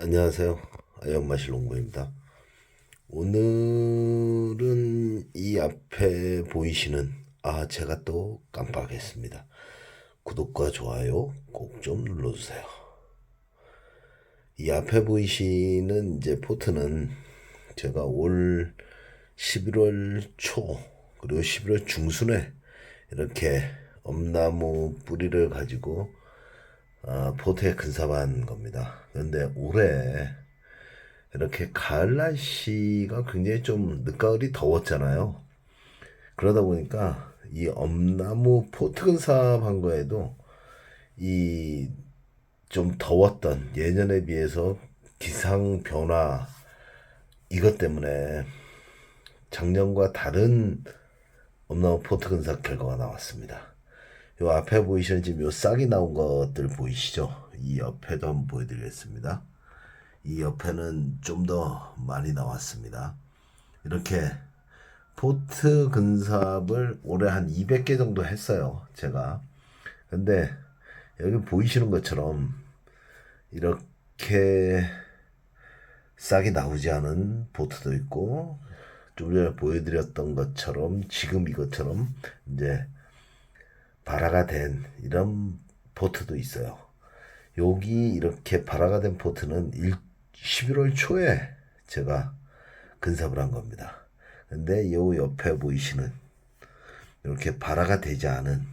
안녕하세요. 아영마실농부입니다. 오늘은 이 앞에 보이시는 제가 또 깜빡했습니다. 구독과 좋아요 꼭 좀 눌러주세요. 이 앞에 보이시는 이제 포트는 제가 올 11월 초 그리고 11월 중순에 이렇게 엄나무 뿌리를 가지고 포트에 근삽한 겁니다. 그런데 올해 이렇게 가을 날씨가 굉장히 좀 늦가을이 더웠잖아요. 그러다 보니까 이 엄나무 포트 근삽한 거에도 이 좀 더웠던 예년에 비해서 기상 변화 이것 때문에 작년과 다른 엄나무 포트 근삽 결과가 나왔습니다. 요 앞에 보이시는 지금 요 싹이 나온 것들 보이시죠? 이 옆에도 한번 보여드리겠습니다. 이 옆에는 좀 더 많이 나왔습니다. 이렇게 포트 근삽을 올해 한 200개 정도 했어요, 제가. 근데 여기 보이시는 것처럼 이렇게 싹이 나오지 않은 포트도 있고, 좀 전에 보여드렸던 것처럼 지금 이것처럼 이제 발화가 된 이런 포트도 있어요. 여기 이렇게 발화가 된 포트는 11월 초에 제가 근삽을 한 겁니다. 근데 요 옆에 보이시는 이렇게 발화가 되지 않은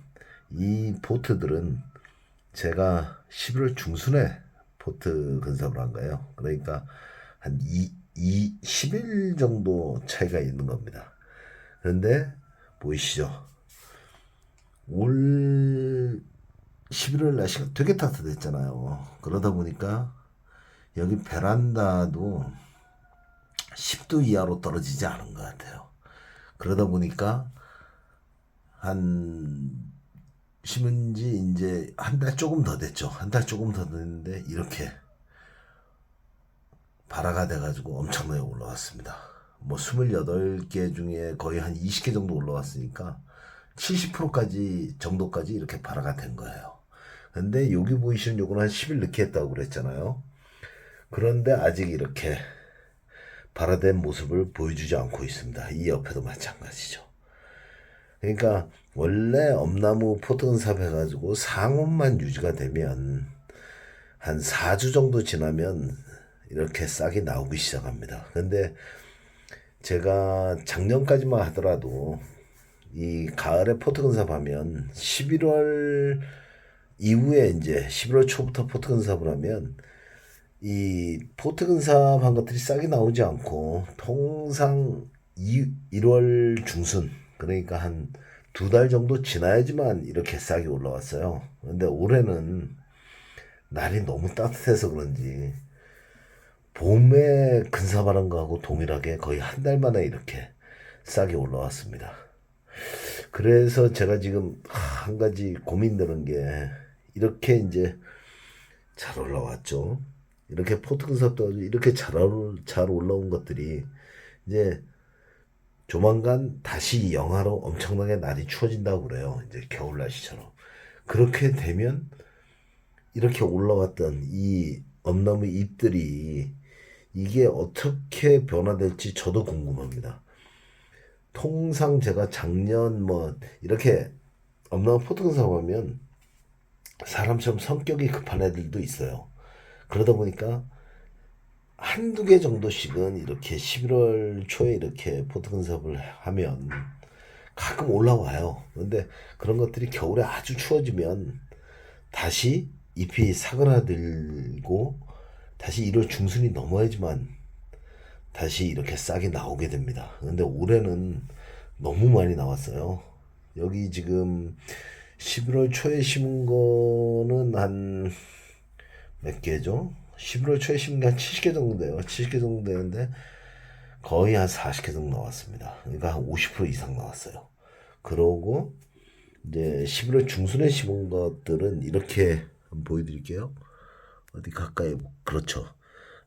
이 포트들은 제가 11월 중순에 포트 근삽을 한 거예요. 그러니까 한 10일 정도 차이가 있는 겁니다. 그런데 보이시죠? 올 11월 날씨가 되게 따뜻했잖아요. 그러다 보니까 여기 베란다도 10도 이하로 떨어지지 않은 것 같아요. 그러다 보니까 한 심은 지 이제 한 달 조금 더 됐죠. 한 달 조금 더 됐는데 이렇게 발화가 돼가지고 엄청나게 올라왔습니다. 뭐 28개 중에 거의 한 20개 정도 올라왔으니까 70%까지 정도까지 이렇게 발화가 된 거예요. 근데 여기 보이시는 요거는 한 10일 늦게 했다고 그랬잖아요. 그런데 아직 이렇게 발화된 모습을 보여주지 않고 있습니다. 이 옆에도 마찬가지죠. 그러니까 원래 엄나무 포트근삽 해가지고 상온만 유지가 되면 한 4주 정도 지나면 이렇게 싹이 나오기 시작합니다. 근데 제가 작년까지만 하더라도 이 가을에 포트근삽 하면 11월 이후에 이제 11월 초부터 포트근삽을 하면 이 포트근삽 한 것들이 싹이 나오지 않고 통상 1월 중순 그러니까 한 2달 정도 지나야지만 이렇게 싹이 올라왔어요. 근데 올해는 날이 너무 따뜻해서 그런지 봄에 근사바람 거하고 동일하게 거의 한 달 만에 이렇게 싹이 올라왔습니다. 그래서 제가 지금 한 가지 고민되는 게 이렇게 이제 잘 올라왔죠. 이렇게 포트 근삽도 이렇게 잘 올라온 것들이 이제 조만간 다시 영하로 엄청나게 날이 추워진다고 그래요. 이제 겨울 날씨처럼. 그렇게 되면 이렇게 올라왔던 이 엄나무 잎들이 이게 어떻게 변화될지 저도 궁금합니다. 통상 제가 작년 뭐 이렇게 엄나무 포트근삽 하면 사람처럼 성격이 급한 애들도 있어요. 그러다 보니까 한두 개 정도씩은 이렇게 11월 초에 이렇게 포트근삽을 하면 가끔 올라와요. 그런데 그런 것들이 겨울에 아주 추워지면 다시 잎이 사그라들고 다시 1월 중순이 넘어야지만 다시 이렇게 싹이 나오게 됩니다. 근데 올해는 너무 많이 나왔어요. 여기 지금 11월 초에 심은 거는 한 몇 개죠? 11월 초에 심은 게 한 70개 정도 돼요. 70개 정도 되는데 거의 한 40개 정도 나왔습니다. 그러니까 한 50% 이상 나왔어요. 그러고 이제 11월 중순에 심은 것들은 이렇게 한번 보여드릴게요. 어디 가까이 그렇죠.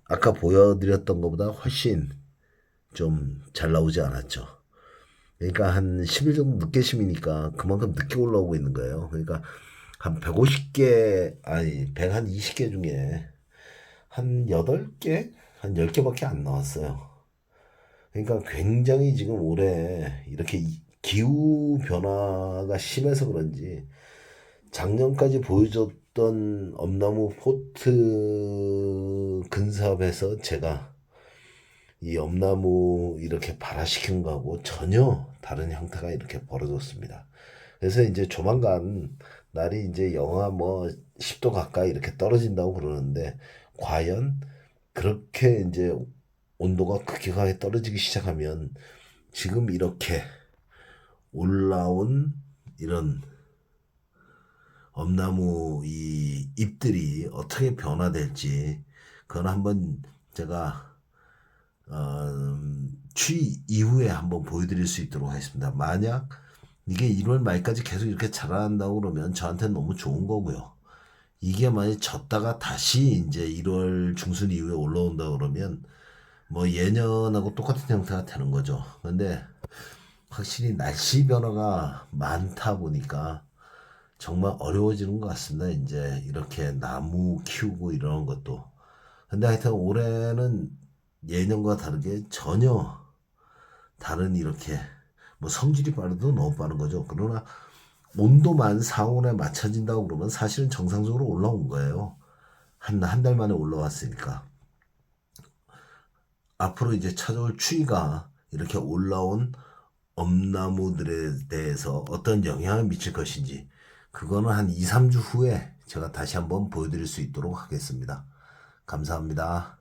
아까 보여드렸던 것보다 훨씬 좀 잘 나오지 않았죠. 그러니까 한 10일 정도 늦게 심으니까 그만큼 늦게 올라오고 있는 거예요. 그러니까 한 150개 아니 120개 중에 한 8개? 한 10개밖에 안 나왔어요. 그러니까 굉장히 지금 올해 이렇게 기후 변화가 심해서 그런지 작년까지 보여줬던 엄나무 포트 근사업에서 제가 이 엄나무 이렇게 발화시킨 거하고 전혀 다른 형태가 이렇게 벌어졌습니다. 그래서 이제 조만간 날이 이제 영하 뭐 10도 가까이 이렇게 떨어진다고 그러는데 과연 그렇게 이제 온도가 급격하게 떨어지기 시작하면 지금 이렇게 올라온 이런 엄나무 이 잎들이 어떻게 변화될지 그건 한번 제가 추위 이후에 한번 보여드릴 수 있도록 하겠습니다. 만약 이게 1월 말까지 계속 이렇게 자라난다고 그러면 저한테는 너무 좋은 거고요. 이게 만약 졌다가 다시 이제 1월 중순 이후에 올라온다 그러면 뭐 예년하고 똑같은 형태가 되는 거죠. 근데 확실히 날씨 변화가 많다 보니까 정말 어려워지는 것 같습니다. 이제 이렇게 나무 키우고 이러는 것도. 근데 하여튼 올해는 예년과 다르게 전혀 다른 이렇게 뭐 성질이 빠르도 너무 빠른 거죠. 그러나 온도만 상온에 맞춰진다고 그러면 사실은 정상적으로 올라온 거예요. 한 달 만에 올라왔으니까. 앞으로 이제 찾아올 추위가 이렇게 올라온 엄나무들에 대해서 어떤 영향을 미칠 것인지 그거는 한 2, 3주 후에 제가 다시 한번 보여드릴 수 있도록 하겠습니다. 감사합니다.